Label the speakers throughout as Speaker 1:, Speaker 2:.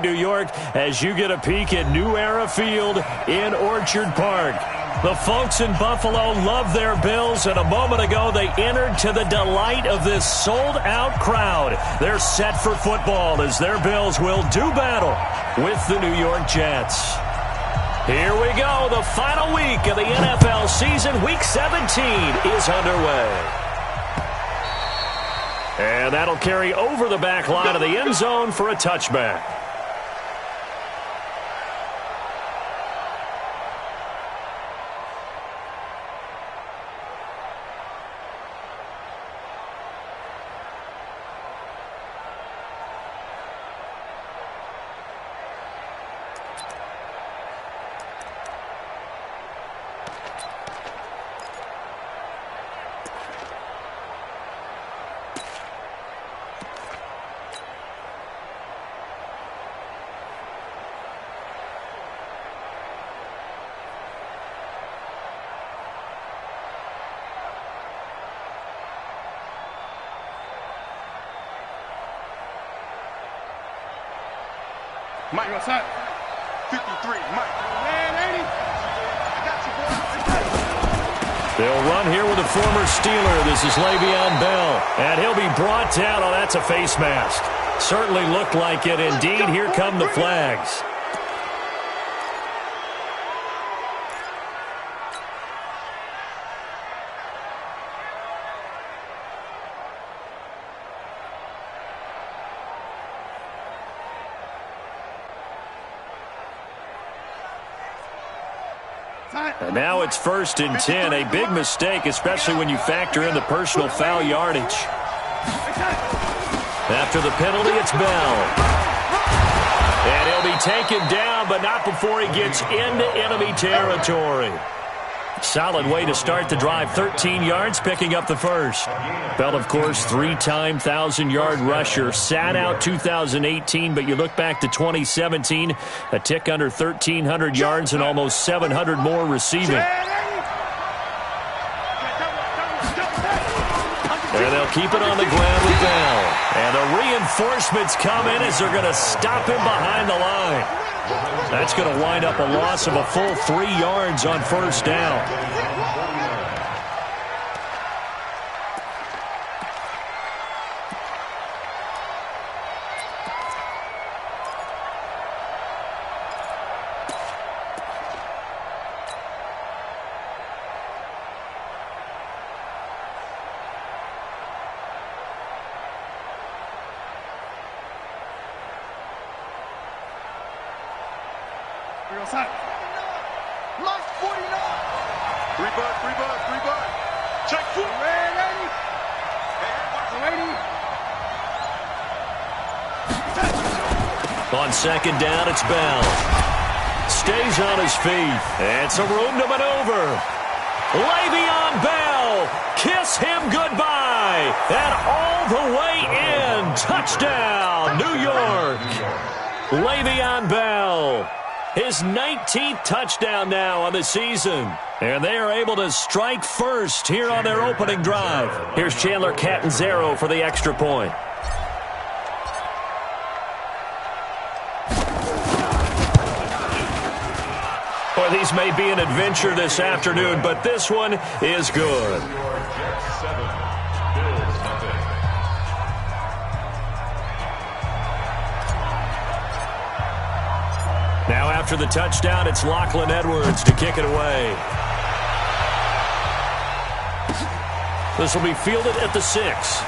Speaker 1: New York, as you get a peek at New Era Field in Orchard Park. The folks in Buffalo love their Bills, and a moment ago they entered to the delight of this sold-out crowd. They're set for football as their Bills will do battle with the New York Jets. Here we go. The final week of the NFL season, Week 17, is underway. And that'll carry over the back line of the end zone for a touchback.
Speaker 2: Mike, what's up? 53, Mike. Man, 80. I got you, boy.
Speaker 1: They'll run here with a former Steeler. This is Le'Veon Bell. And he'll be brought down. Oh, that's a face mask. Certainly looked like it. Indeed, here come the flags. And now it's 1st and 10. A big mistake, especially when you factor in the personal foul yardage. After the penalty, it's Bell. And he'll be taken down, but not before he gets into enemy territory. Solid way to start the drive. 13 yards, picking up the first. Bell, of course, 3-time 1,000-yard rusher. Sat out 2018, but you look back to 2017, a tick under 1,300 yards and almost 700 more receiving. And they'll keep it on the ground with Bell. And the reinforcements come in as they're going to stop him behind the line. That's going to wind up a loss of a full 3 yards on 1st down. On 2nd down, it's Bell. Stays on his feet. And some room to maneuver. Le'Veon Bell. Kiss him goodbye. And all the way in. Touchdown, New York. Le'Veon Bell. His 19th touchdown now on the season. And they are able to strike first here on their opening drive. Here's Chandler Catanzaro for the extra point. Boy, these may be an adventure this afternoon, but this one is good. Now after the touchdown, it's Lachlan Edwards to kick it away. This will be fielded at the 6.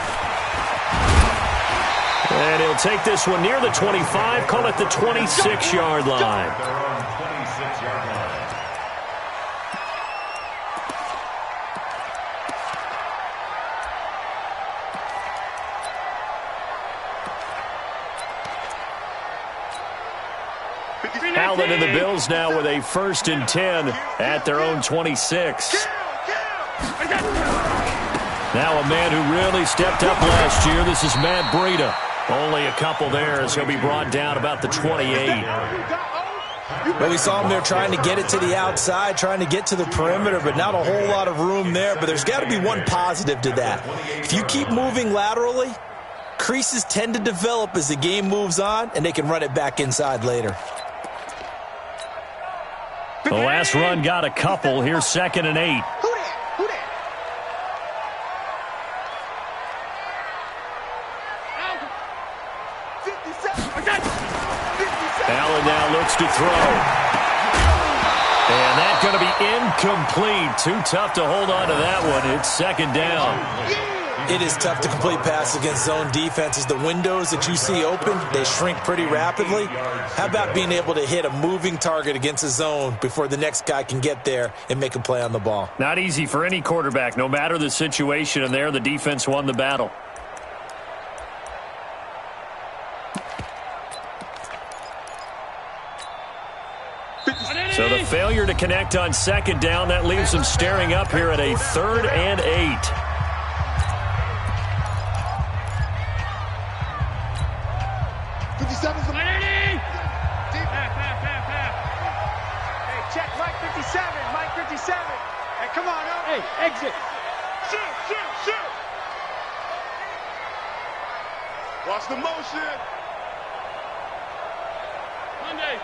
Speaker 1: And he'll take this one near the 25, call it the 26-yard line. Allen and the Bills now with a 1st and 10 at their own 26. Now a man who really stepped up last year. This is Matt Breida. Only a couple there as he'll be brought down about the 28.
Speaker 3: Well, we saw him there trying to get it to the outside, trying to get to the perimeter, but not a whole lot of room there. But there's got to be one positive to that. If you keep moving laterally, Creases tend to develop as the game moves on, and they can run it back inside later.
Speaker 1: The last run got a couple. Here's 2nd and 8.
Speaker 2: Who that?
Speaker 1: Allen now looks to throw. And that's going to be incomplete. Too tough to hold on to that one. It's 2nd down.
Speaker 3: It is tough to complete passes against zone defenses. The windows that you see open, they shrink pretty rapidly. How about being able to hit a moving target against a zone before the next guy can get there and make a play on the ball?
Speaker 1: Not easy for any quarterback, no matter the situation, and there the defense won the battle. So the failure to connect on 2nd down, that leaves them staring up here at a 3rd and 8.
Speaker 2: 57's the Hey, check Mike 57. Mike 57. Hey, come on, up. Hey, exit. Shoot. Watch the motion. Monday.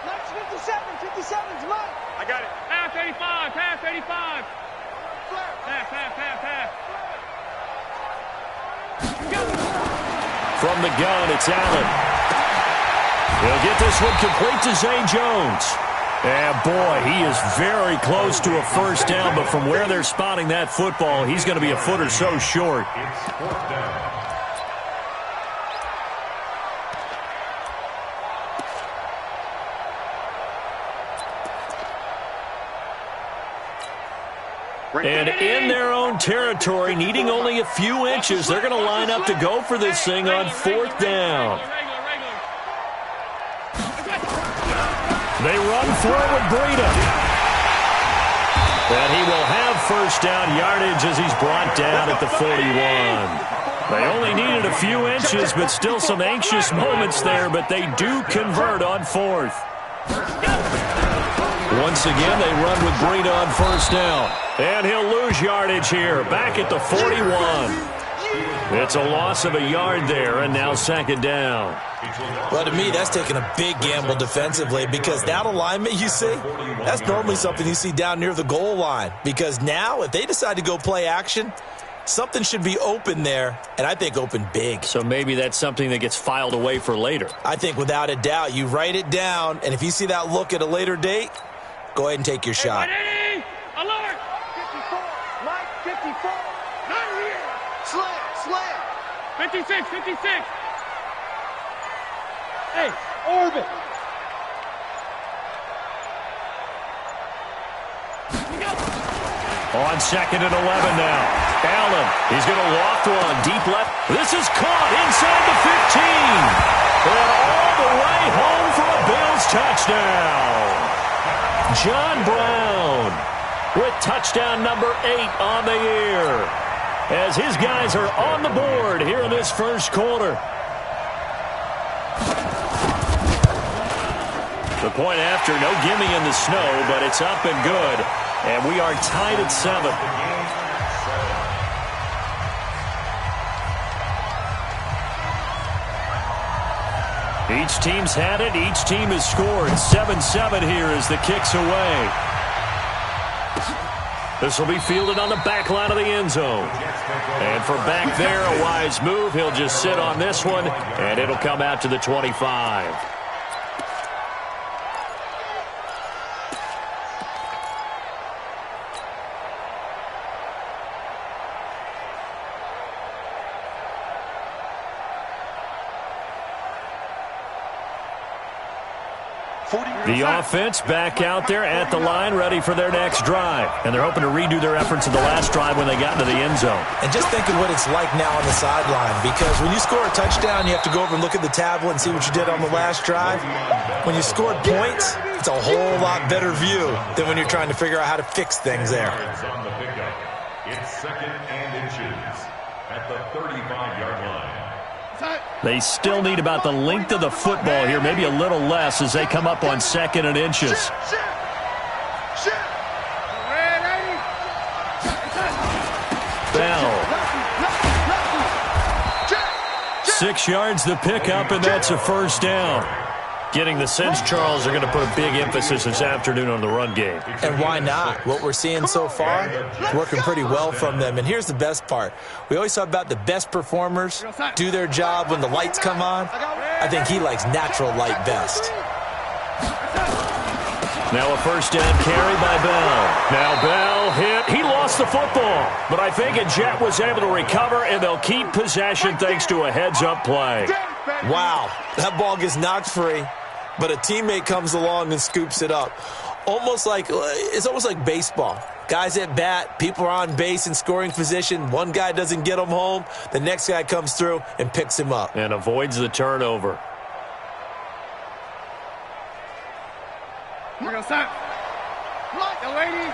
Speaker 2: Mike's 57. 57's Mike. I got it. Half 85. Half 85. Half.
Speaker 1: From the gun, it's Allen. He'll get this one complete to Zay Jones. And boy, he is very close to a first down, but from where they're spotting that football, he's going to be a foot or so short. And in their own territory, needing only a few inches, they're going to line up to go for this thing on 4th down. They run through it with Breida. And he will have first down yardage as he's brought down at the 41. They only needed a few inches, but still some anxious moments there, but they do convert on 4th. Once again, they run with Breida on first down. And he'll lose yardage here, back at the 41. It's a loss of a yard there, and now 2nd down.
Speaker 3: Well, to me, that's taking a big gamble defensively because that alignment you see, that's normally something you see down near the goal line. Because now, if they decide to go play action, something should be open there, and I think open big.
Speaker 1: So maybe that's something that gets filed away for later.
Speaker 3: I think without a doubt, you write it down, and if you see that look at a later date, go ahead and take your shot.
Speaker 2: Hey, alert! 54, Mike 54. Not here. Slam. 56. Hey, orbit.
Speaker 1: On 2nd and 11 now. Allen, he's going to loft one deep left. This is caught inside the 15. And all the way home for a Bills touchdown. John Brown with touchdown number 8 on the year. As his guys are on the board here in this first quarter. The point after, no gimme in the snow, but it's up and good. And we are tied at 7. Each team's had it. Each team has scored. 7-7 here as the kick's away. This will be fielded on the back line of the end zone. And for back there, a wise move. He'll just sit on this one, and it'll come out to the 25. The offense back out there at the line, ready for their next drive. And they're hoping to redo their efforts in the last drive when they got into the end zone.
Speaker 3: And just think of what it's like now on the sideline, because when you score a touchdown, you have to go over and look at the tablet and see what you did on the last drive. When you scored points, it's a whole lot better view than when you're trying to figure out how to fix things there.
Speaker 4: It's 2nd and inches at the 35-yard line.
Speaker 1: They still need about the length of the football here, maybe a little less as they come up on 2nd and inches. Bell. 6 yards the pickup, and that's a first down. Getting the sense, Charles, are going to put a big emphasis this afternoon on the run game.
Speaker 3: And why not? What we're seeing so far is working pretty well from them. And here's the best part. We always talk about the best performers do their job when the lights come on. I think he likes natural light best.
Speaker 1: Now a first down carry by Bell. Now Bell hit. He lost the football. But I think a Jet was able to recover, and they'll keep possession thanks to a heads-up play.
Speaker 3: Wow, that ball gets knocked free, but a teammate comes along and scoops it up. It's almost like baseball. Guys at bat, people are on base in scoring position. One guy doesn't get him home. The next guy comes through and picks him up.
Speaker 1: And avoids the turnover.
Speaker 2: We're going to stop. Yo, lady.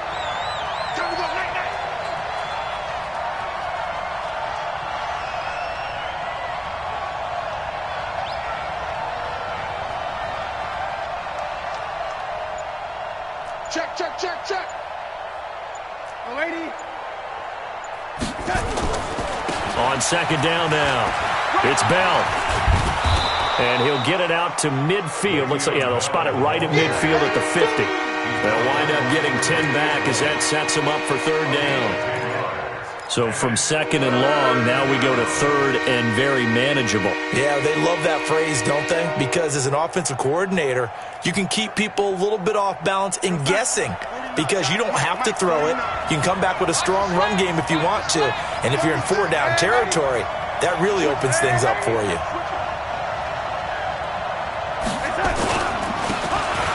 Speaker 2: Time to go. Night, night. Check, check, check, check. Yo, lady.
Speaker 1: On second down now, it's Bell. And he'll get it out to midfield. Looks like, they'll spot it right at midfield at the 50. They'll wind up getting 10 back as that sets them up for third down. So from second and long, now we go to third and very manageable.
Speaker 3: Yeah, they love that phrase, don't they? Because as an offensive coordinator, you can keep people a little bit off balance and guessing because you don't have to throw it. You can come back with a strong run game if you want to. And if you're in four-down territory, that really opens things up for you.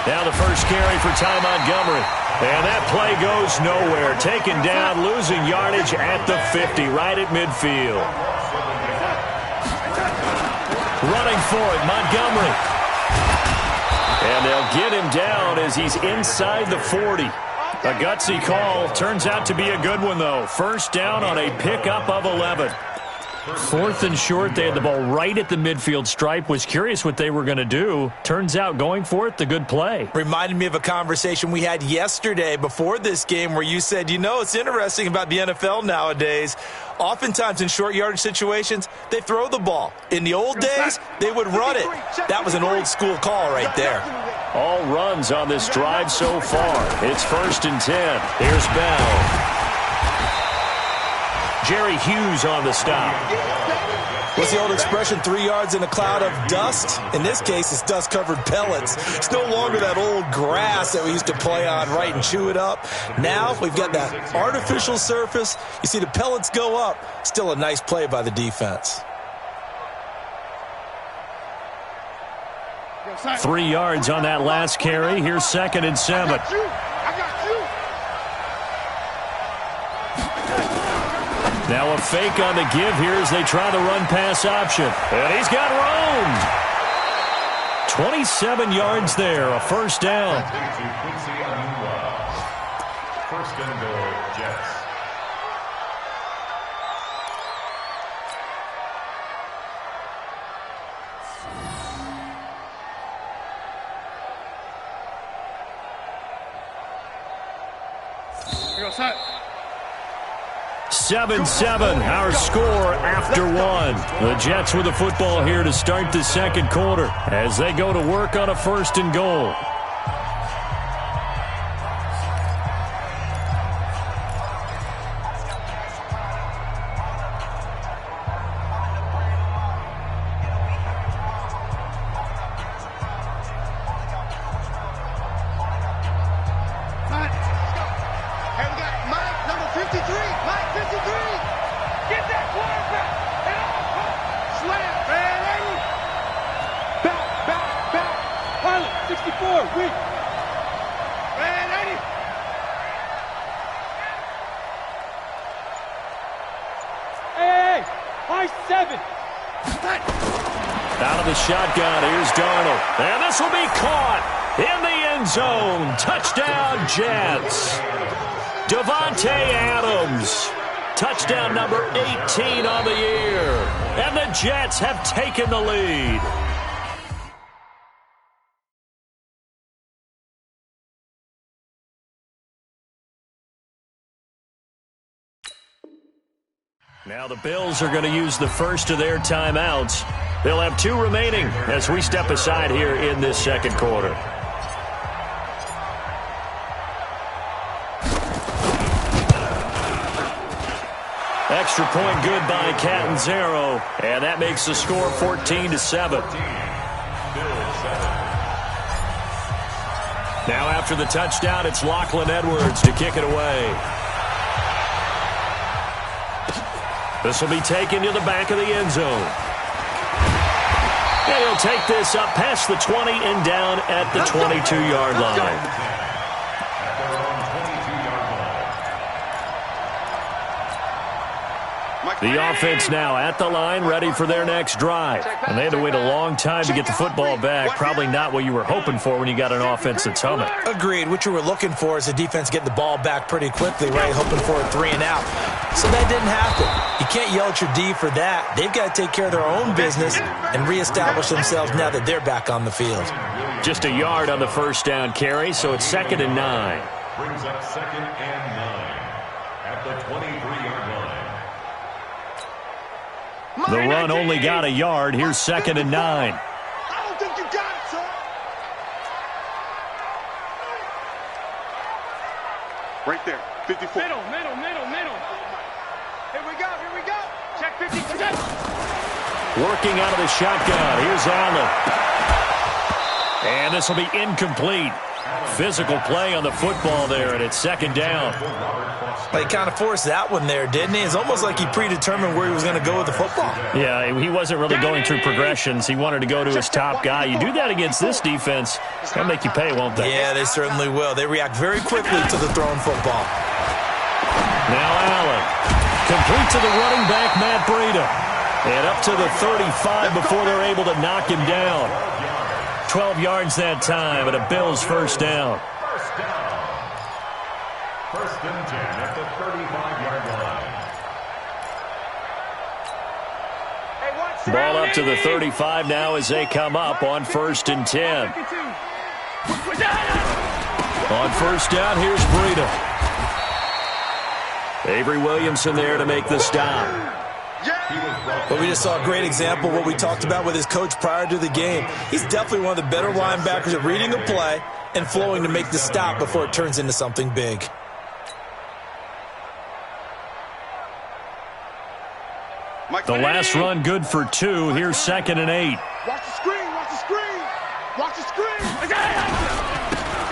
Speaker 1: Now the first carry for Ty Montgomery. And that play goes nowhere. Taken down, losing yardage at the 50, right at midfield. Running for it, Montgomery. And they'll get him down as he's inside the 40. A gutsy call. Turns out to be a good one, though. First down on a pickup of 11. Fourth and short, they had the ball right at the midfield stripe. Was curious what they were going to do. Turns out going for it, the good play.
Speaker 3: Reminded me of a conversation we had yesterday before this game where you said, it's interesting about the NFL nowadays. Oftentimes in short yardage situations, they throw the ball. In the old days, they would run it. That was an old school call right there.
Speaker 1: All runs on this drive so far. It's first and 10. Here's Bell. Jerry Hughes on the stop.
Speaker 3: What's the old expression, 3 yards in a cloud of dust? In this case, it's dust-covered pellets. It's no longer that old grass that we used to play on, right, and chew it up. Now we've got that artificial surface. You see the pellets go up. Still a nice play by the defense.
Speaker 1: 3 yards on that last carry. Here's second and 7.
Speaker 2: I got you.
Speaker 1: Now a fake on the give here as they try the run-pass option. And he's got room. 27 yards there, a first down.
Speaker 4: First and goal, Jets.
Speaker 2: Here goes set.
Speaker 1: 7-7, our score after one. The Jets with the football here to start the second quarter as they go to work on a first and goal. Out of the shotgun, here's Darnold. And this will be caught in the end zone. Touchdown, Jets. Davante Adams. Touchdown number 18 on the year. And the Jets have taken the lead. Now the Bills are going to use the first of their timeouts. They'll have 2 remaining as we step aside here in this second quarter. Extra point good by Catanzaro, and that makes the score 14-7. Now after the touchdown, it's Lachlan Edwards to kick it away. This will be taken to the back of the end zone. And he'll take this up past the 20 and down at the 22-yard line. The offense now at the line, ready for their next drive. And they had to wait a long time to get the football back. Probably not what you were hoping for when you got an offense that's humming.
Speaker 3: Agreed. What you were looking for is a defense getting the ball back pretty quickly, right? Hoping for a 3 and out. So that didn't happen. You can't yell at your D for that. They've got to take care of their own business and reestablish themselves now that they're back on the field.
Speaker 1: Just a yard on the first down carry, so it's 2nd and 9.
Speaker 4: Brings up 2nd and 9 at the 23-yard line.
Speaker 1: The run only got a yard. Here's 2nd and 9.
Speaker 2: I don't think you got it, sir. Right there, 54.
Speaker 5: Middle. Here we go. Check 50.
Speaker 1: Working out of the shotgun. Here's Allen. And this will be incomplete. Physical play on the football there, and it's 2nd down.
Speaker 3: He kind of forced that one there, didn't he? It's almost like he predetermined where he was going to go with the football.
Speaker 1: Yeah, he wasn't really going through progressions. He wanted to go to his top guy. You do that against this defense, they'll make you pay, won't they?
Speaker 3: Yeah, they certainly will. They react very quickly to the thrown football.
Speaker 1: Now Allen. Complete to the running back, Matt Breida. And up to the 35 before they're able to knock him down. 12 yards that time, and a Bills first down.
Speaker 4: First and 10 at the 35-yard line.
Speaker 1: Ball up to the 35 now as they come up on 1st and 10. On first down, here's Breida. Avery Williamson there to make the stop.
Speaker 3: But we just saw a great example of what we talked about with his coach prior to the game. He's definitely one of the better linebackers at reading a play and flowing to make the stop before it turns into something big.
Speaker 1: The last run good for 2. Here's 2nd and 8.
Speaker 2: Watch the screen. Watch the screen.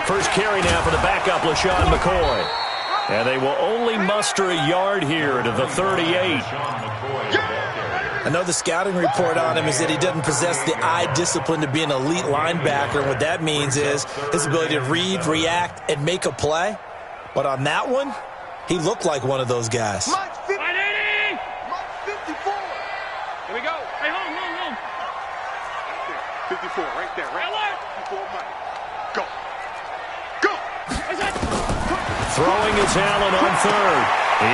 Speaker 1: First carry now for the backup, LaShawn McCoy. And they will only muster a yard here to the 38.
Speaker 3: I know the scouting report on him is that he doesn't possess the eye discipline to be an elite linebacker. And what that means is his ability to read, react, and make a play. But on that one, he looked like one of those guys.
Speaker 2: Mike 54.
Speaker 5: Here we go. Hey, home.
Speaker 2: 54, right there. 54, Mike. Go.
Speaker 1: Throwing is Allen on 3rd.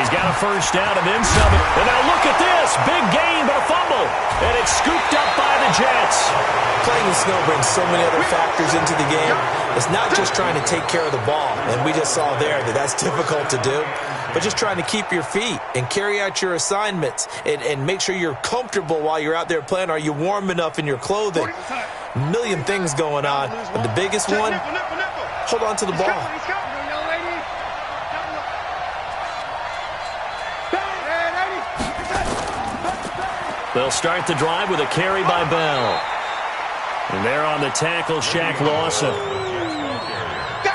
Speaker 1: He's got a first down and then some. And now look at this. Big gain, but a fumble. And it's scooped up by the Jets.
Speaker 3: Playing in snow brings so many other factors into the game. It's not just trying to take care of the ball. And we just saw there that that's difficult to do. But just trying to keep your feet and carry out your assignments and make sure you're comfortable while you're out there playing. Are you warm enough in your clothing? A million things going on. But the biggest one, hold on to the ball.
Speaker 1: They'll start the drive with a carry by Bell. And there on the tackle, Shaq Lawson.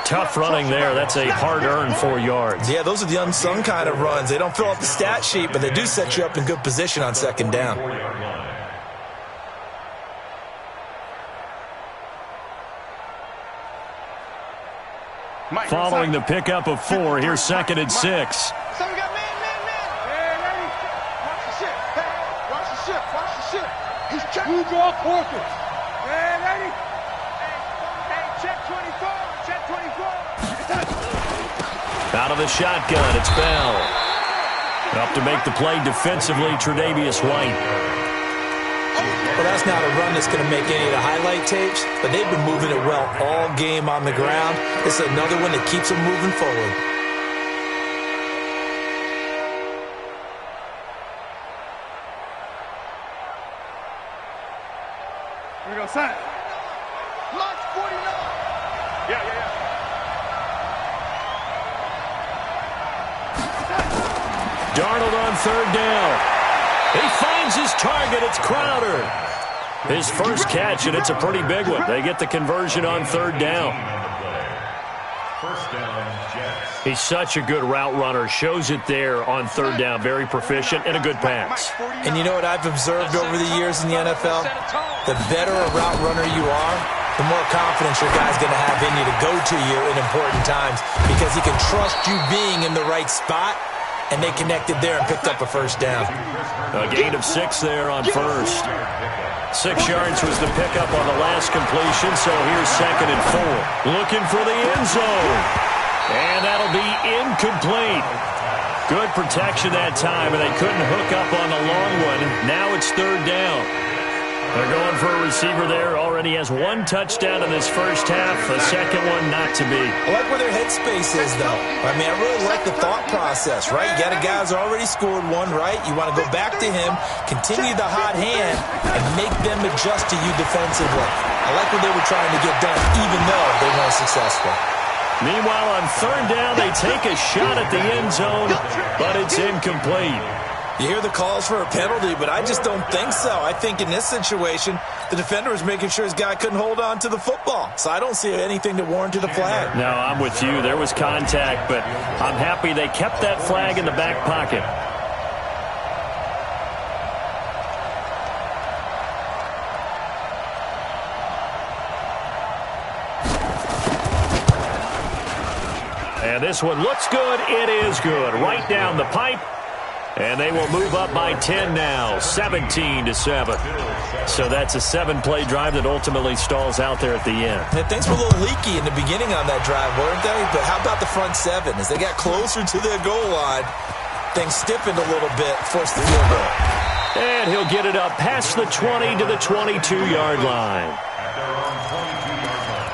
Speaker 1: Tough running there. That's a hard-earned 4 yards.
Speaker 3: Yeah, those are the unsung kind of runs. They don't fill out the stat sheet, but they do set you up in good position on 2nd down.
Speaker 1: Following the pickup of 4, here's 2nd and 6.
Speaker 5: Who's off Porter? Man, Eddie. Hey, check 24. Check 24.
Speaker 1: Out of the shotgun, it's Bell. Up to make the play defensively, Tre'Davious White.
Speaker 3: Well, that's not a run that's going to make any of the highlight tapes, but they've been moving it well all game on the ground. It's another one that keeps them moving forward.
Speaker 5: Outside.
Speaker 2: Launch 49. Yeah.
Speaker 1: Darnold on third down. He finds his target. It's Crowder. His first catch, and it's a pretty big one. They get the conversion on third down.
Speaker 4: First down, Jets.
Speaker 1: He's such a good route runner. Shows it there on third down. Very proficient and a good pass.
Speaker 3: And you know what I've observed over the years in the NFL? The better a route runner you are, the more confidence your guy's going to have in you to go to you in important times because he can trust you being in the right spot, and they connected there and picked up a first down.
Speaker 1: A gain of 6 there on first. 6 yards was the pickup on the last completion, so here's 2nd and 4. Looking for the end zone. And that'll be incomplete. Good protection that time, and they couldn't hook up on the long one. Now it's third down. They're going for a receiver there. Already has 1 touchdown in this first half. A second one not to be.
Speaker 3: I like where their headspace is, though. I mean, I really like the thought process, right? You got a guy who's already scored 1, right? You want to go back to him, continue the hot hand, and make them adjust to you defensively. I like what they were trying to get done, even though they weren't successful.
Speaker 1: Meanwhile, on third down, they take a shot at the end zone, but it's incomplete.
Speaker 3: You hear the calls for a penalty, but I just don't think so. I think in this situation, the defender was making sure his guy couldn't hold on to the football. So I don't see anything that warranted a flag.
Speaker 1: No, I'm with you. There was contact, but I'm happy they kept that flag in the back pocket. And this one looks good. It is good. Right down the pipe. And they will move up by 10 now, 17-7. So that's a 7-play drive that ultimately stalls out there at the end.
Speaker 3: And things were a little leaky in the beginning on that drive, weren't they? But how about the front 7? As they got closer to their goal line, things stiffened a little bit, forced the field goal.
Speaker 1: And he'll get it up past the 20 to the 22-yard line.
Speaker 4: At their own 22-yard line.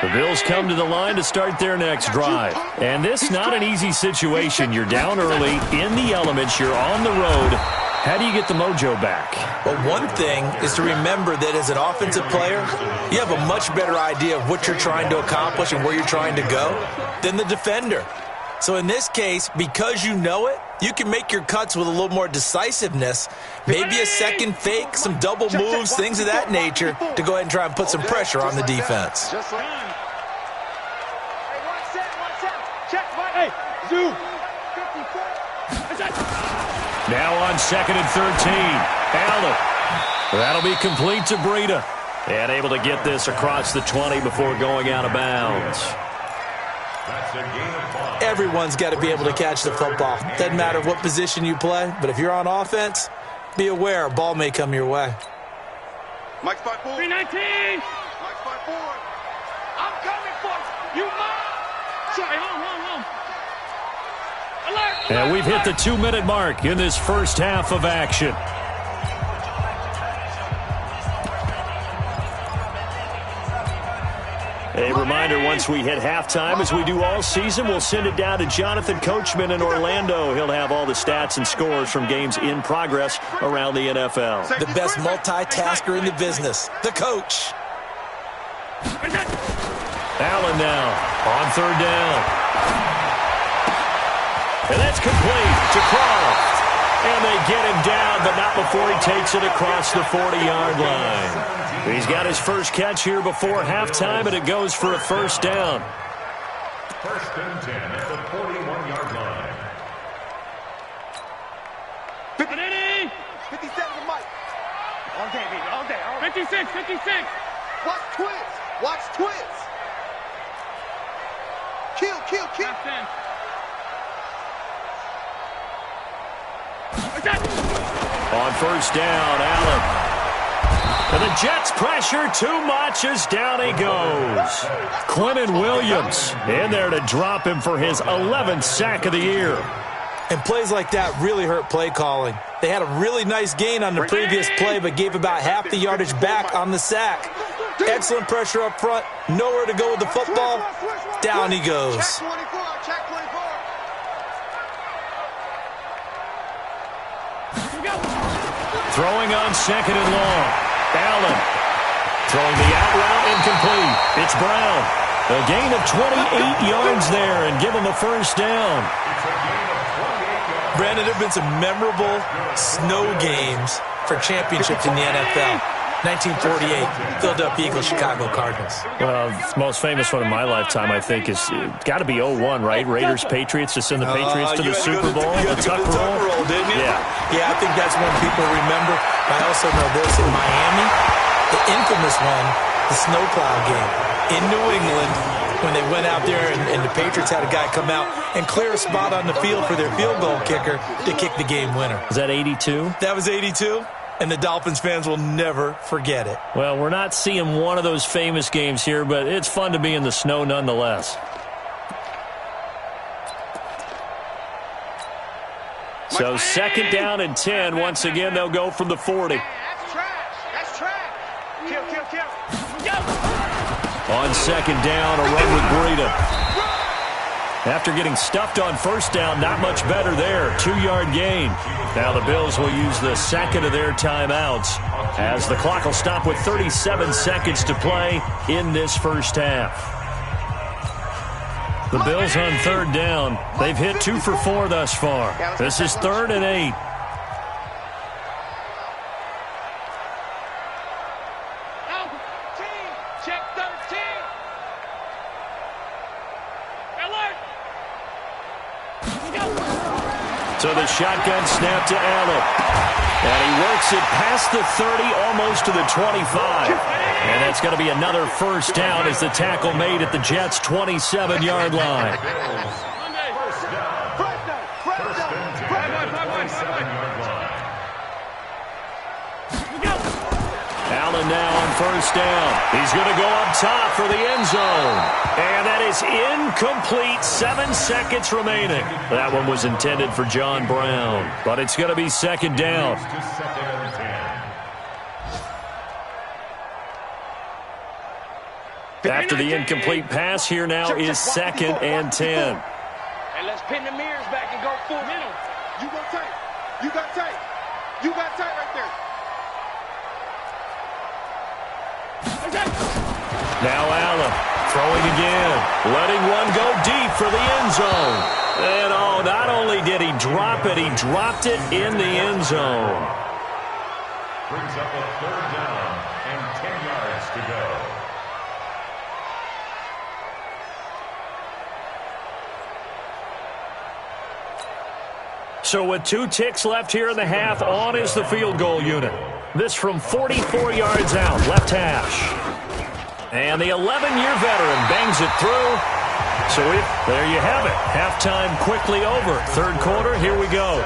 Speaker 1: The Bills come to the line to start their next drive. And this not an easy situation. You're down early, in the elements, you're on the road. How do you get the mojo back?
Speaker 3: Well, one thing is to remember that as an offensive player, you have a much better idea of what you're trying to accomplish and where you're trying to go than the defender. So in this case, because you know it, you can make your cuts with a little more decisiveness, maybe a second fake, some double moves, things of that nature, to go ahead and try and put some pressure on the defense.
Speaker 5: Hey, one set. Check, Mike. Hey, zoom. 54.
Speaker 1: Now on 2nd and 13. Allen. That'll be complete to Breida. And able to get this across the 20 before going out of bounds.
Speaker 4: That's a gain of 5.
Speaker 3: Everyone's got to be able to catch the football. Doesn't matter what position you play, but if you're on offense, be aware a ball may come your way.
Speaker 2: Mike's by 4.
Speaker 5: 319.
Speaker 2: Mike's by 4.
Speaker 5: I'm coming for you. Sorry, home. Alert.
Speaker 1: And we've hit the 2-minute mark in this first half of action. A reminder, once we hit halftime, as we do all season, we'll send it down to Jonathan Coachman in Orlando. He'll have all the stats and scores from games in progress around the NFL.
Speaker 3: The best multitasker in the business, the coach.
Speaker 1: Allen now on third down. And that's complete to Croft. And they get him down, but not before he takes it across the 40-yard line. He's got his first catch here before halftime, and it goes for a first down.
Speaker 4: First and 10 at the 41-yard line.
Speaker 2: 57 to Mike.
Speaker 5: All day, baby, all day. 56.
Speaker 2: Watch twins. Kill.
Speaker 1: On first down, Allen. And the Jets pressure too much as down he goes. Quentin Williams in there to drop him for his 11th sack of the year.
Speaker 3: And plays like that really hurt play calling. They had a really nice gain on the previous play, but gave about half the yardage back on the sack. Excellent pressure up front. Nowhere to go with the football. Down he goes.
Speaker 2: Check 24.
Speaker 1: Throwing on second and long. Allen throwing the out route incomplete. It's Brown. A gain of 28 yards there and give him a first down.
Speaker 3: Brandon, there have been some memorable snow games for championships in the NFL. 1948, Philadelphia Eagles, Chicago Cardinals.
Speaker 1: Well, the most famous one in my lifetime, I think, is got to be 01, right? Raiders, Patriots, to send the Patriots to the Super Bowl.
Speaker 3: You had to go to the Tuck roll, didn't you? Yeah, I think that's one people remember. I also know this in Miami, the infamous one, the snowplow game in New England, when they went out there and the Patriots had a guy come out and clear a spot on the field for their field goal kicker to kick the game winner.
Speaker 1: Was that 82?
Speaker 3: That was 82. And the Dolphins fans will never forget it.
Speaker 1: Well, we're not seeing one of those famous games here, but it's fun to be in the snow nonetheless. So second down and 10. Once again, they'll go from the 40.
Speaker 5: That's trash. That's trash. Kill, kill, kill. Go.
Speaker 1: On second down, a run with Breida. After getting stuffed on first down, not much better there. 2-yard gain. Now the Bills will use the second of their timeouts as the clock will stop with 37 seconds to play in this first half. The Bills on third down. They've hit 2 for 4 thus far. This is 3rd and 8.
Speaker 5: Check 13. Alert.
Speaker 1: So the shotgun snap to Allen. And he works it past the 30, almost to the 25. And that's going to be another first down as the tackle made at the Jets' 27-yard line. Allen now on first down. He's going to go up top for the end zone. And that is incomplete. 7 seconds remaining. That one was intended for John Brown. But it's going to be second down. After the incomplete pass, here now is second and 10.
Speaker 5: And let's pin the mirrors back and go full middle.
Speaker 2: You got tight. You got tight. You got tight right there.
Speaker 1: Now Allen throwing again, letting one go deep for the end zone. And oh, not only did he drop it, he dropped it in the end zone.
Speaker 4: Brings up a 3rd down and 10 yards to go.
Speaker 1: So with 2 ticks left here in the half, on is the field goal unit. This from 44 yards out, left hash. And the 11-year veteran bangs it through. So there you have it. Halftime quickly over. Third quarter, here we go.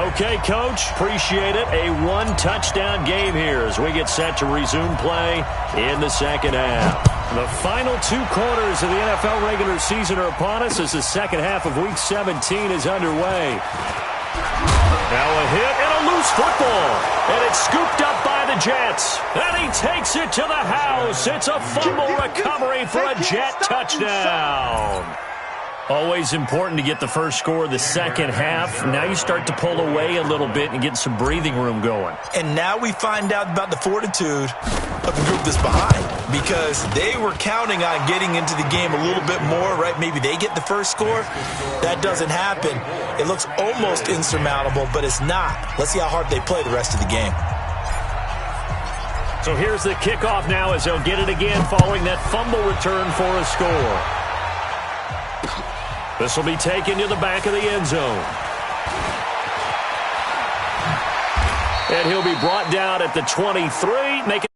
Speaker 1: Okay, Coach, appreciate it. A 1-touchdown game here as we get set to resume play in the second half. The final 2 quarters of the NFL regular season are upon us as the second half of Week 17 is underway. Now a hit and a loose football. And it's scooped up by the Jets. And he takes it to the house. It's a fumble recovery for a Jet touchdown. Always important to get the first score of the second half. Now you start to pull away a little bit and get some breathing room going.
Speaker 3: And now we find out about the fortitude of the group that's behind, because they were counting on getting into the game a little bit more, right? Maybe they get the first score. That doesn't happen. It looks almost insurmountable, but it's not. Let's see how hard they play the rest of the game.
Speaker 1: So here's the kickoff now as they'll get it again following that fumble return for a score. This will be taken to the back of the end zone. And he'll be brought down at the 23, making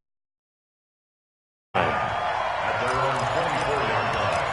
Speaker 4: At their own 24-yard line.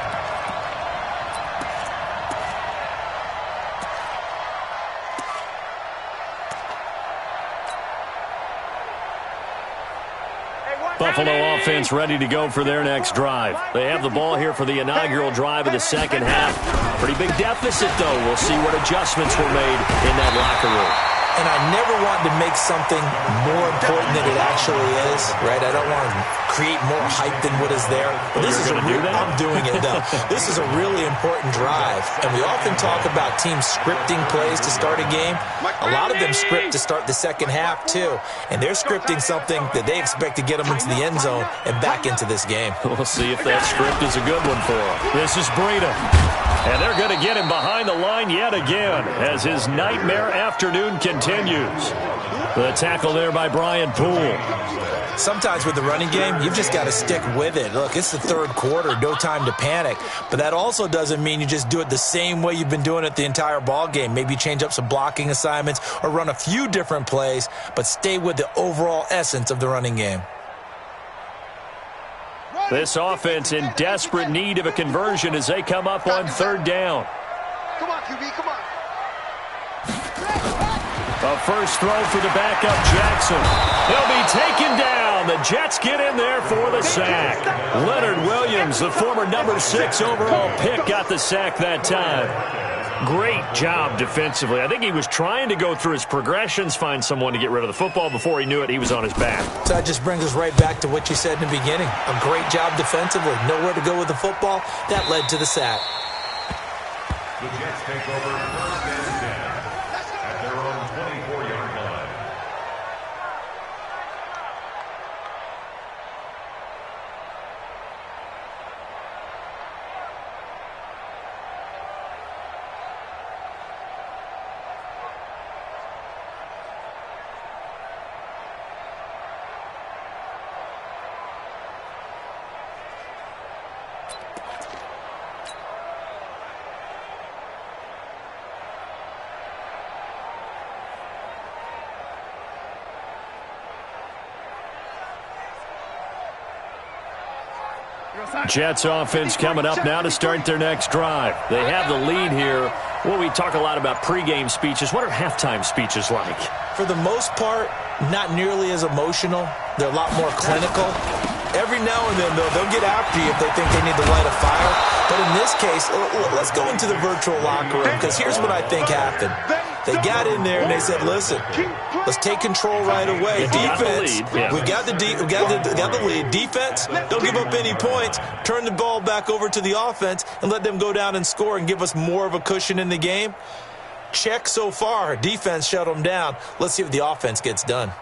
Speaker 1: Buffalo offense ready to go for their next drive. They have the ball here for the inaugural drive of the second half. Pretty big deficit, though. We'll see what adjustments were made in that locker room.
Speaker 3: and I never want to make something more important than it actually is, right? I don't want to create more hype than what is there. But this is I'm doing it, though. This is a really important drive, and we often talk about teams scripting plays to start a game. A lot of them script to start the second half, too, and they're scripting something that they expect to get them into the end zone and back into this game.
Speaker 1: We'll see if that script is a good one for him. This is Breida. And they're going to get him behind the line yet again as his nightmare afternoon continues. The tackle there by Brian Poole.
Speaker 3: Sometimes with the running game, you've just got to stick with it. Look, it's the third quarter, no time to panic. But that also doesn't mean you just do it the same way you've been doing it the entire ball game. Maybe change up some blocking assignments or run a few different plays, but stay with the overall essence of the running game.
Speaker 1: This offense in desperate need of a conversion as they come up on third down.
Speaker 2: Come on, QB, come on.
Speaker 1: A first throw for the backup Jackson. He'll be taken down. The Jets get in there for the sack. Leonard Williams, the former number 6 overall pick, got the sack that time. Great job defensively. I think he was trying to go through his progressions, find someone to get rid of the football. Before he knew it, he was on his back.
Speaker 3: So that just brings us right back to what you said in the beginning. A great job defensively. Nowhere to go with the football. That led to the sack.
Speaker 4: The Jets take over first and 10 at their own 24-yard line.
Speaker 1: Jets offense coming up now to start their next drive. They have the lead here. Well, we talk a lot about pregame speeches. What are halftime speeches like?
Speaker 3: For the most part, not nearly as emotional. They're a lot more clinical. Every now and then, though, they'll get after you if they think they need to light a fire. But in this case, let's go into the virtual locker room, because here's what I think happened. They got in there and they said, listen, let's take control right away. Defense, we got the lead. Defense, don't give up any points. Turn the ball back over to the offense and let them go down and score and give us more of a cushion in the game. Check so far. Defense shut them down. Let's see what the offense gets done.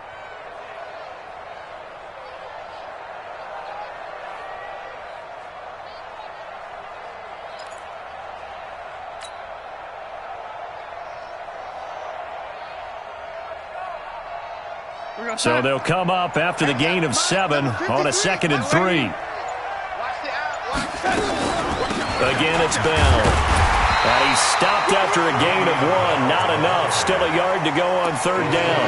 Speaker 1: So they'll come up after the gain of 7 on a 2nd and 3. Again, it's Bell. And he's stopped after a gain of 1. Not enough. Still a yard to go on third down.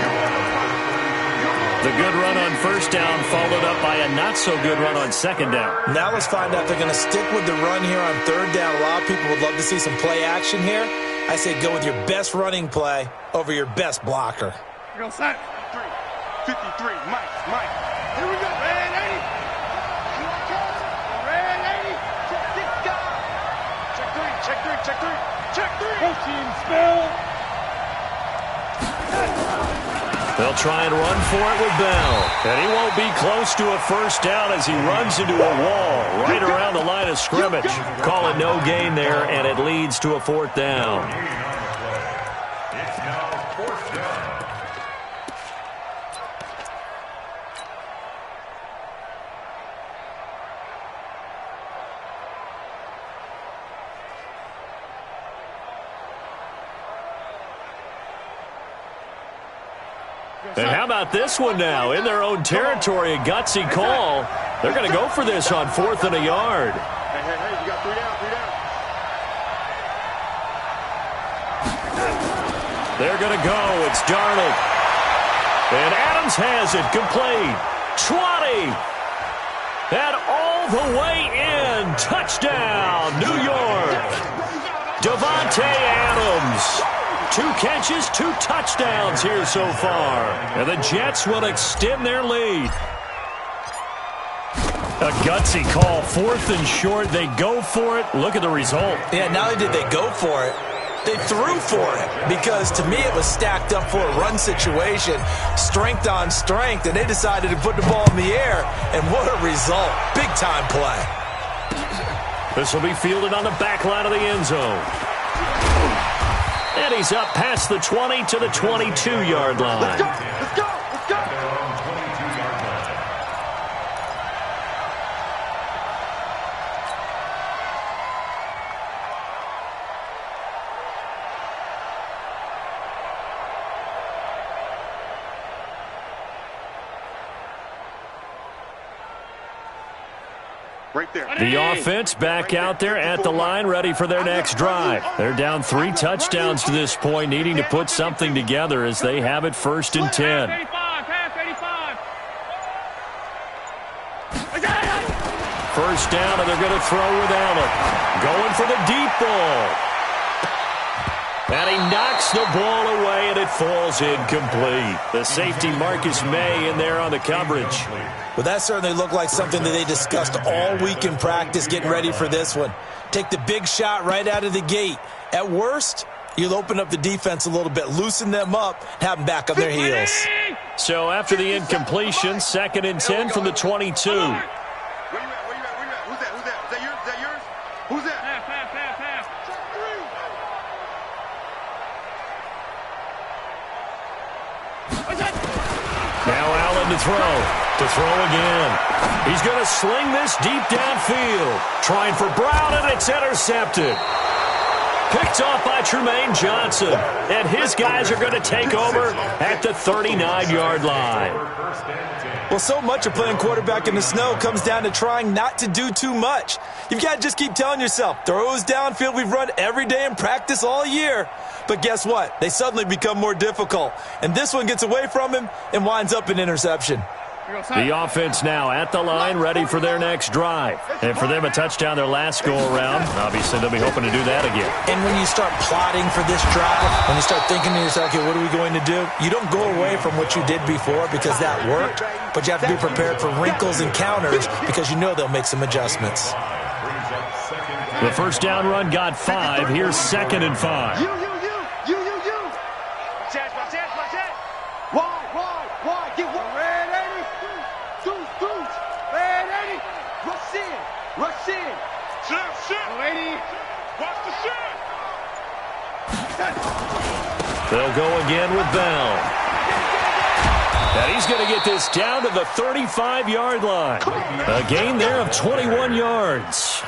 Speaker 1: The good run on first down followed up by a not-so-good run on second down.
Speaker 3: Now let's find out if they're going to stick with the run here on third down. A lot of people would love to see some play action here. I say go with your best running play over your best blocker.
Speaker 5: Go set.
Speaker 2: 53, Mike.
Speaker 5: Here we go. Red 80. Red 80.
Speaker 2: Check three.
Speaker 5: Both teams spill.
Speaker 1: They'll try and run for it with Bell. And he won't be close to a first down as he runs into a wall right around the line of scrimmage. Call it no gain there, and it leads to a 4th down.
Speaker 4: It's now 4th down.
Speaker 1: And how about this one now? In their own territory, a gutsy call. They're going to go for this on 4th and a yard.
Speaker 2: Hey, you got 3 down.
Speaker 1: They're going to go. It's Darnold. And Adams has it. Complete. 20. And all the way in. Touchdown, New York. Davante Adams. 2 catches, 2 touchdowns here so far. And the Jets will extend their lead. A gutsy call, 4th and short. They go for it. Look at the result.
Speaker 3: Yeah, not only did they go for it, They threw for it because, to me, it was stacked up for a run situation, strength on strength, and they decided to put the ball in the air, and what a result. Big-time play.
Speaker 1: This will be fielded on the back line of the end zone. And he's up past the 20 to the 22-yard line.
Speaker 2: Let's go! Let's go! Let's go!
Speaker 4: Their own 22-yard line.
Speaker 2: Right there.
Speaker 1: The offense back out there at the line, ready for their next drive. They're down 3 touchdowns to this point, needing to put something together as they have it 1st and 10.
Speaker 5: 85, pass 85.
Speaker 1: First down, and they're going to throw with Allen. Going for the deep ball. And he knocks the ball away, and it falls incomplete. The safety, Marcus May, in there on the coverage.
Speaker 3: Well, that certainly looked like something that they discussed all week in practice getting ready for this one. Take the big shot right out of the gate. At worst, you'll open up the defense a little bit, loosen them up, have them back on their heels.
Speaker 1: So after the incompletion, 2nd and 10 from the 22.
Speaker 2: Where you at? Where you at? Where you at? Who's that? Who's that? Is that yours? Is that yours? Who's that?
Speaker 5: Pass.
Speaker 1: Now Allen to throw. To throw again. He's going to sling this deep downfield. Trying for Brown, and it's intercepted. Picked off by Tremaine Johnson. And his guys are going to take over at the 39-yard line.
Speaker 3: Well, so much of playing quarterback in the snow comes down to trying not to do too much. You've got to just keep telling yourself, throws downfield we've run every day in practice all year. But guess what? They suddenly become more difficult. And this one gets away from him and winds up an interception.
Speaker 1: The offense now at the line, ready for their next drive. And for them, a touchdown their last go-around. Obviously, they'll be hoping to do that again.
Speaker 3: And when you start plotting for this drive, when you start thinking to yourself, okay, what are we going to do? You don't go away from what you did before because that worked, but you have to be prepared for wrinkles and counters because you know they'll make some adjustments.
Speaker 1: The first down run got 5. Here's 2nd and 5.
Speaker 2: You.
Speaker 5: Why? Get one. Red 80. Deuce. Red 80. Rush in.
Speaker 2: Shit.
Speaker 5: 80.
Speaker 2: Watch the shit.
Speaker 1: They'll go again with Bell. And he's going to get this down to the 35-yard line. A gain there of 21 yards.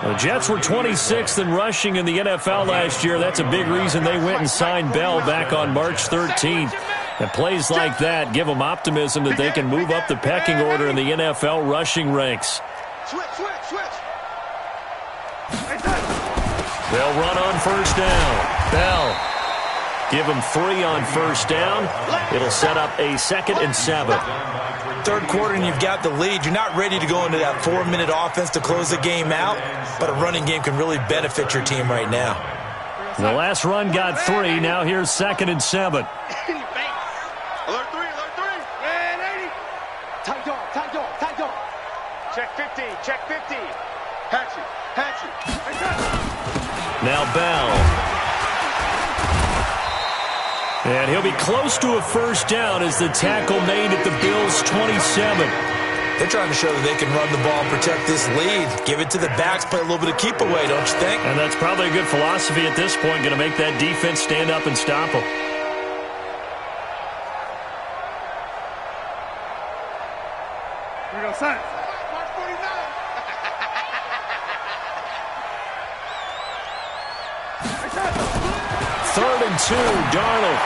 Speaker 1: The Jets were 26th in rushing in the NFL last year. That's a big reason they went and signed Bell back on March 13th. And plays like that give them optimism that they can move up the pecking order in the NFL rushing ranks.
Speaker 2: Switch.
Speaker 1: They'll run on first down. Bell. Give them 3 on first down. It'll set up a 2nd and 7.
Speaker 3: Third quarter and you've got the lead. You're not ready to go into that 4-minute offense to close the game out, but a running game can really benefit your team right now.
Speaker 1: The last run got 3. Now here's 2nd and 7.
Speaker 2: Alert 3.
Speaker 5: Red 80. Tight dog. Check 50.
Speaker 2: Hatchet.
Speaker 1: Now Bell. And he'll be close to a first down as the tackle made at the Bills' 27.
Speaker 3: They're trying to show that they can run the ball, protect this lead, give it to the backs, play a little bit of keep away, don't you think?
Speaker 1: And that's probably a good philosophy at this point, going to make that defense stand up and stop them.
Speaker 5: Here we go, son.
Speaker 2: Mark 49.
Speaker 1: 3rd and 2, Darnold.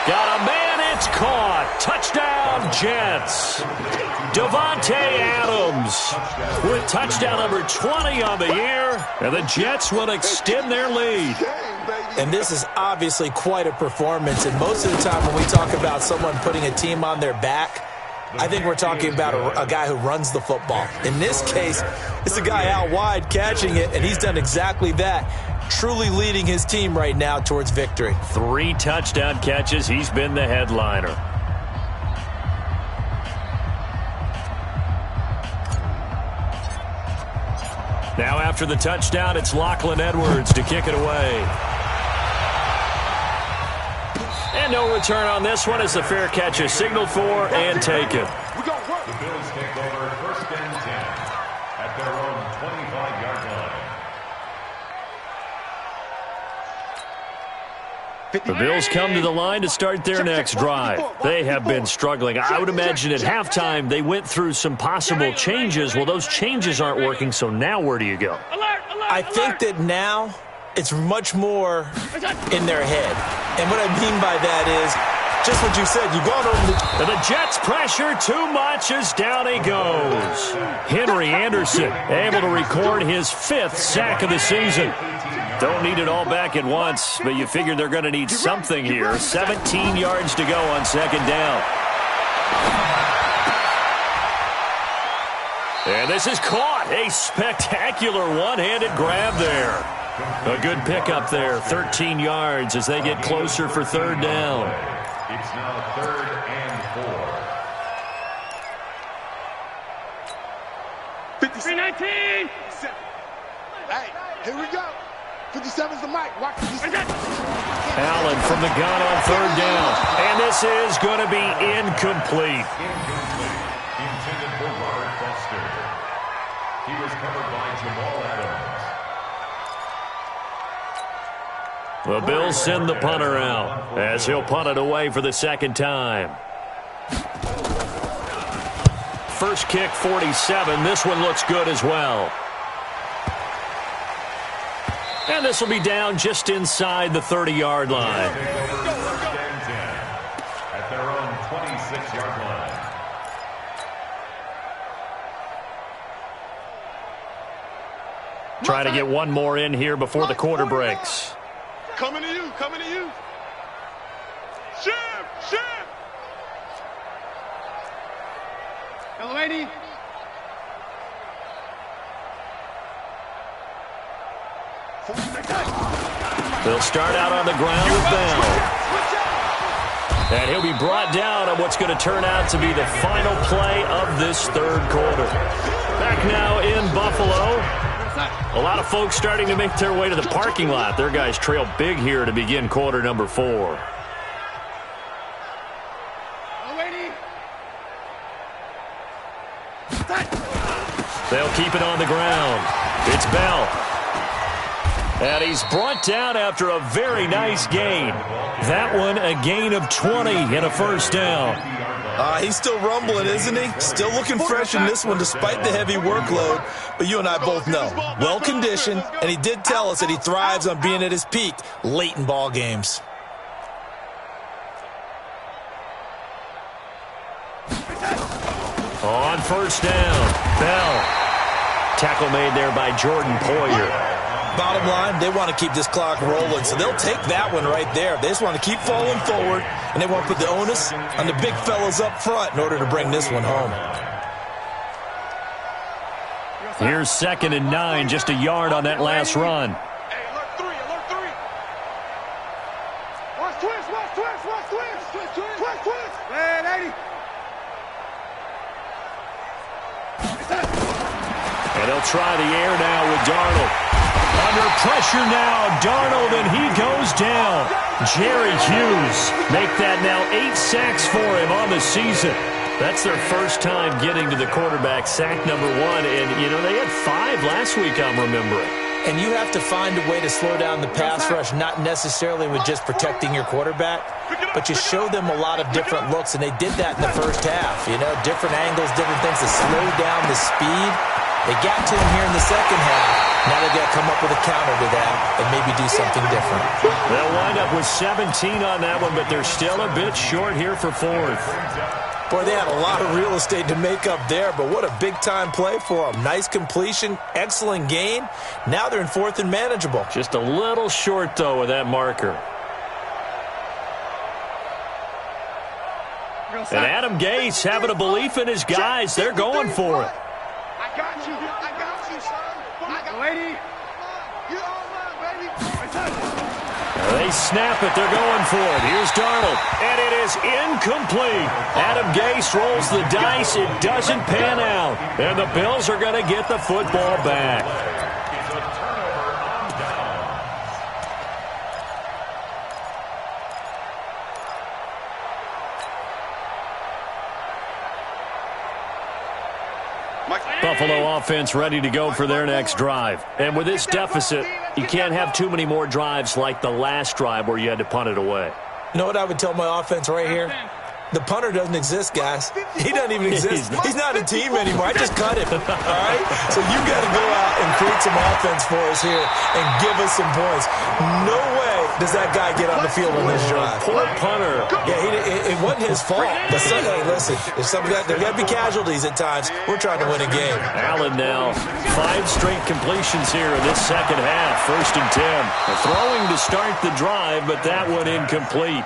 Speaker 1: Got a man, it's caught. Touchdown, Jets. Devontae Adams with touchdown number 20 on the year, and the Jets will extend their lead.
Speaker 3: And this is obviously quite a performance, and most of the time when we talk about someone putting a team on their back, I think we're talking about a guy who runs the football. In this case, it's a guy out wide catching it, and he's done exactly that, truly leading his team right now towards victory.
Speaker 1: 3 touchdown catches. He's been the headliner. Now after the touchdown, it's Lachlan Edwards to kick it away. And no return on this one as the fair catch is signaled for and taken.
Speaker 4: The Bills take over 1st and 10 at their own 25-yard line.
Speaker 1: The Bills come to the line to start their next drive. They have been struggling. I would imagine at halftime they went through some possible changes. Well, those changes aren't working, so now where do you go?
Speaker 3: I think that now it's much more in their head. And what I mean by that is just what you said. You've gone over
Speaker 1: the Jets pressure too much as down he goes. Henry Anderson able to record his 5th sack of the season. Don't need it all back at once, but you figure they're going to need something here. 17 yards to go on 2nd down. And this is caught. A spectacular one-handed grab there. A good pickup there. 13 yards as they get closer for 3rd down.
Speaker 4: It's now 3rd and 4.
Speaker 5: 53-19.
Speaker 2: Hey, here we go. 57's the mic. Watch this.
Speaker 1: Allen from the gun on 3rd down. And this is going to be incomplete.
Speaker 4: Intended for Robert Foster. He was covered by Jamal Adams.
Speaker 1: The Bills send the punter out as he'll punt it away for the 2nd time. First kick, 47. This one looks good as well. And this will be down just inside the 30-yard line.
Speaker 4: At their own 26-yard line.
Speaker 1: Try to get one more in here before the quarter breaks.
Speaker 2: Coming to you, coming to you. Shift.
Speaker 5: Hello, lady.
Speaker 1: They'll start out on the ground with Bell. And he'll be brought down on what's going to turn out to be the final play of this 3rd quarter. Back now in Buffalo. A lot of folks starting to make their way to the parking lot. Their guys trail big here to begin quarter number 4. They'll keep it on the ground. It's Bell. And he's brought down after a very nice gain. That one a gain of 20 and a 1st down.
Speaker 3: He's still rumbling, isn't he? Still looking fresh in this one despite the heavy workload. But you and I both know, well-conditioned, and he did tell us that he thrives on being at his peak late in ball games.
Speaker 1: On 1st down, Bell. Tackle made there by Jordan Poyer.
Speaker 3: Bottom line, they want to keep this clock rolling, so they'll take that one right there. They just want to keep falling forward, and they want to put the onus on the big fellas up front in order to bring this one home.
Speaker 1: Here's 2nd and 9, just a yard on that last run.
Speaker 2: Hey, alert 3. Watch twist.
Speaker 5: Red 80.
Speaker 1: And they'll try the air now with Darnold. Under pressure now, Darnold, and he goes down. Jerry Hughes make that now 8 sacks for him on the season. That's their first time getting to the quarterback, sack number 1. And, you know, they had 5 last week, I'm remembering.
Speaker 3: And you have to find a way to slow down the pass rush, not necessarily with just protecting your quarterback, but you show them a lot of different looks, and they did that in the first half. You know, different angles, different things to slow down the speed. They got to him here in the second half. Now they've got to come up with a counter to that and maybe do something different.
Speaker 1: They'll wind up with 17 on that one, but they're still a bit short here for 4th.
Speaker 3: Boy, they had a lot of real estate to make up there, but what a big-time play for them. Nice completion, excellent gain. Now they're in 4th and manageable.
Speaker 1: Just a little short, though, with that marker. And Adam Gase having a belief in his guys. They're going for it.
Speaker 2: I got you, son.
Speaker 5: Lady.
Speaker 2: You all right, baby.
Speaker 1: They snap it. They're going for it. Here's Darnold. And it is incomplete. Adam Gase rolls the dice. It doesn't pan out. And the Bills are going to get the football back. Buffalo offense ready to go for their next drive. And with this deficit, you can't have too many more drives like the last drive where you had to punt it away.
Speaker 3: You know what I would tell my offense right here? The punter doesn't exist, guys. He doesn't even exist. He's not a team anymore. I just cut him, all right? So you got to go out and create some offense for us here and give us some points. No way does that guy get on the field on this drive.
Speaker 1: Poor punter.
Speaker 3: Yeah, it wasn't his fault. But hey, listen, if there got to be casualties at times. We're trying to win a game.
Speaker 1: Allen now, 5 straight completions here in this second half. 1st and 10. They're throwing to start the drive, but that one incomplete.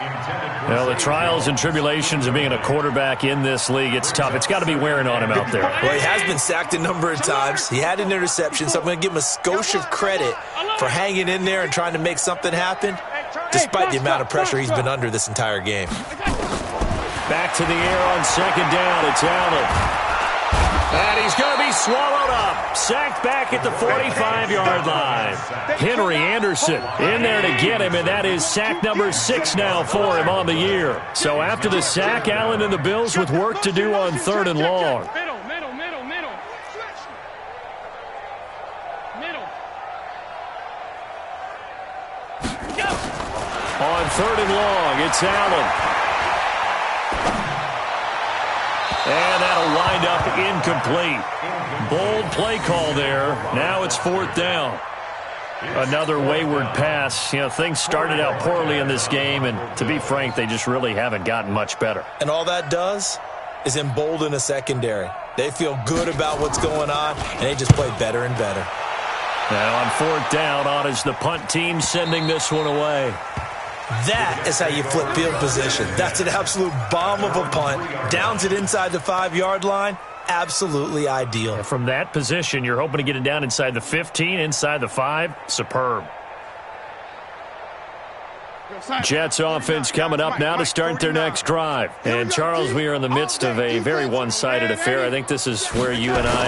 Speaker 1: Well, the trials and tribulations of being a quarterback in this league, it's tough. It's got to be wearing on him out there.
Speaker 3: Well, he has been sacked a number of times. He had an interception, so I'm going to give him a skosh of credit for hanging in there and trying to make something happen, despite the amount of pressure he's been under this entire game.
Speaker 1: Back to the air on 2nd down. It's Allen. And he's going to be swallowed up. Sacked back at the 45-yard line. Henry Anderson in there to get him, and that is sack number 6 now for him on the year. So after the sack, Allen and the Bills with work to do on 3rd and long. On 3rd and long, it's Allen. And that'll wind up incomplete. Bold play call there. Now it's 4th down. Another wayward pass. You know, things started out poorly in this game, and to be frank, they just really haven't gotten much better.
Speaker 3: And all that does is embolden a secondary. They feel good about what's going on, and they just play better and better.
Speaker 1: Now on 4th down, on is the punt team sending this one away.
Speaker 3: That is how you flip field position. That's an absolute bomb of a punt. Downs it inside the 5-yard line. Absolutely ideal.
Speaker 1: And from that position, you're hoping to get it down inside the 15, inside the 5. Superb. Jets offense coming up now to start their next drive. And, Charles, we are in the midst of a very one-sided affair. I think this is where you and I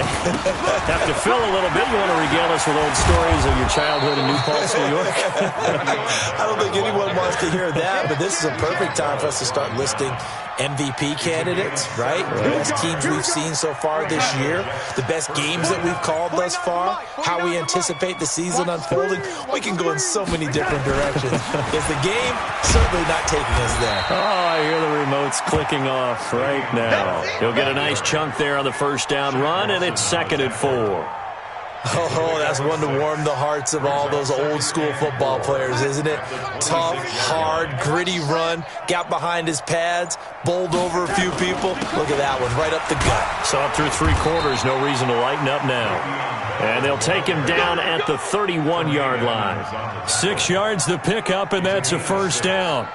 Speaker 1: have to fill a little bit. You want to regale us with old stories of your childhood in New Paltz, New York?
Speaker 3: I don't think anyone wants to hear that, but this is a perfect time for us to start listing MVP candidates, right? The best teams we've seen so far this year, the best games that we've called thus far, how we anticipate the season unfolding. We can go in so many different directions. Is the game certainly not taking us there?
Speaker 1: Oh, I hear the remotes clicking off right now. He'll get a nice chunk there on the 1st down run, and it's 2nd and 4.
Speaker 3: Oh, that's one to warm the hearts of all those old-school football players, isn't it? Tough, hard, gritty run, got behind his pads, bowled over a few people. Look at that one, right up the gut.
Speaker 1: So up through 3 quarters, no reason to lighten up now. And they'll take him down at the 31-yard line. 6 yards the pickup, and that's a 1st down.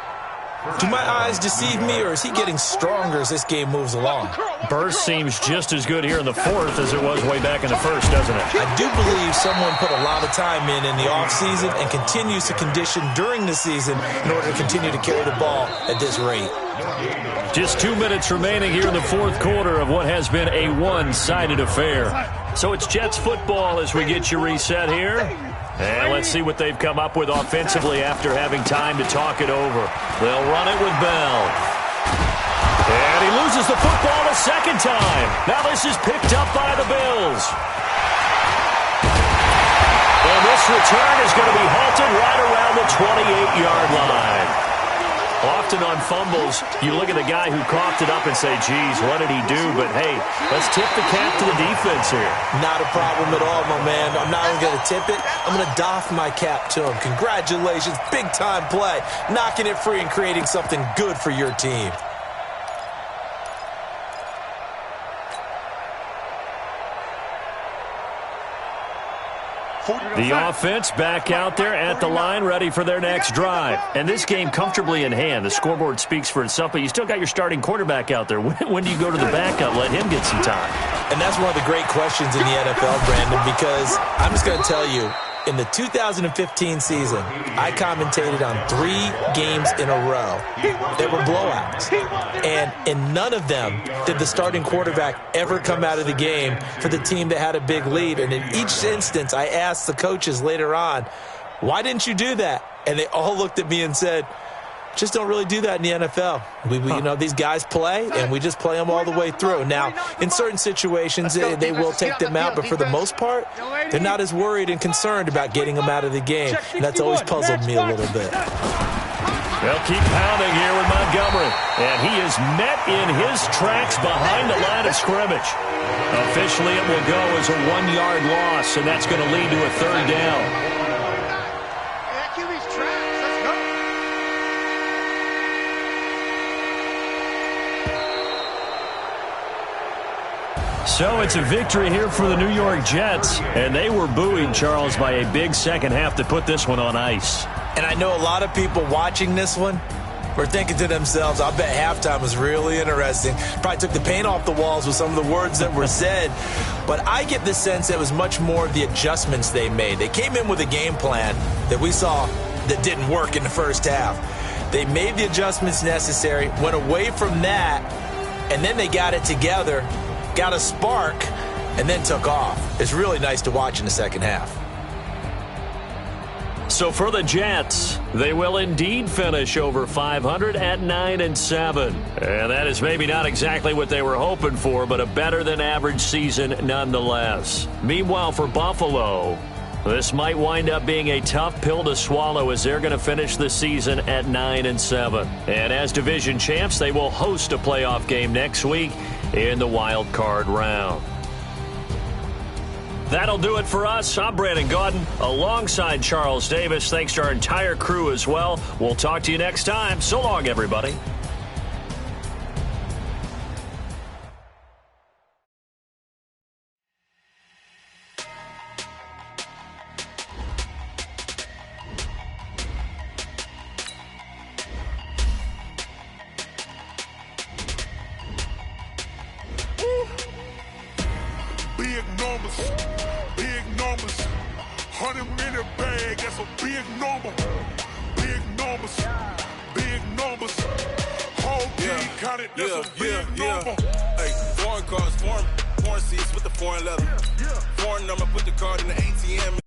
Speaker 3: Do my eyes deceive me, or is he getting stronger as this game moves along?
Speaker 1: Burst seems just as good here in the 4th as it was way back in the 1st, doesn't it?
Speaker 3: I do believe someone put a lot of time in the offseason and continues to condition during the season in order to continue to carry the ball at this rate.
Speaker 1: Just 2 minutes remaining here in the 4th quarter of what has been a one-sided affair. So it's Jets football as we get you reset here. And let's see what they've come up with offensively after having time to talk it over. They'll run it with Bell. And he loses the football a 2nd time. Now this is picked up by the Bills. And this return is going to be halted right around the 28-yard line. Often on fumbles, you look at the guy who coughed it up and say, geez, what did he do? But, hey, let's tip the cap to the defense here.
Speaker 3: Not a problem at all, my man. I'm not even going to tip it. I'm going to doff my cap to him. Congratulations. Big-time play. Knocking it free and creating something good for your team.
Speaker 1: The offense back out there at the line, ready for their next drive. And this game comfortably in hand. The scoreboard speaks for itself, but you still got your starting quarterback out there. When do you go to the backup? Let him get some time.
Speaker 3: And that's one of the great questions in the NFL, Brandon, because I'm just going to tell you, in the 2015 season, I commentated on 3 games in a row that were blowouts. And in none of them did the starting quarterback ever come out of the game for the team that had a big lead. And in each instance, I asked the coaches later on, why didn't you do that? And they all looked at me and said, just don't really do that in the NFL. You know, these guys play, and we just play them all the way through. Now, in certain situations, they will take them out, but for the most part, they're not as worried and concerned about getting them out of the game. And that's always puzzled me a little bit.
Speaker 1: They'll keep pounding here with Montgomery. And he is met in his tracks behind the line of scrimmage. Officially, it will go as a 1-yard loss, and that's going to lead to a 3rd down. So it's a victory here for the New York Jets, and they were buoyed, Charles, by a big second half to put this one on ice.
Speaker 3: And I know a lot of people watching this one were thinking to themselves, I bet halftime was really interesting. Probably took the paint off the walls with some of the words that were said. But I get the sense it was much more of the adjustments they made. They came in with a game plan that we saw that didn't work in the first half. They made the adjustments necessary, went away from that, and then they got it together, got a spark, and then took off. It's really nice to watch in the second half.
Speaker 1: So for the Jets, they will indeed finish over 500 at 9-7. And that is maybe not exactly what they were hoping for, but a better-than-average season nonetheless. Meanwhile, for Buffalo, this might wind up being a tough pill to swallow as they're going to finish the season at 9-7. And as division champs, they will host a playoff game next week in the wild card round. That'll do it for us. I'm Brandon Gaudin alongside Charles Davis. Thanks to our entire crew as well. We'll talk to you next time. So long, everybody.
Speaker 6: Big numbers, big numbers. 100-minute bag, that's a big number. Big numbers, big numbers. Whole team counted, that's a big number.
Speaker 7: Hey, foreign cars, foreign seats with the foreign leather. Foreign number, put the card in the ATM.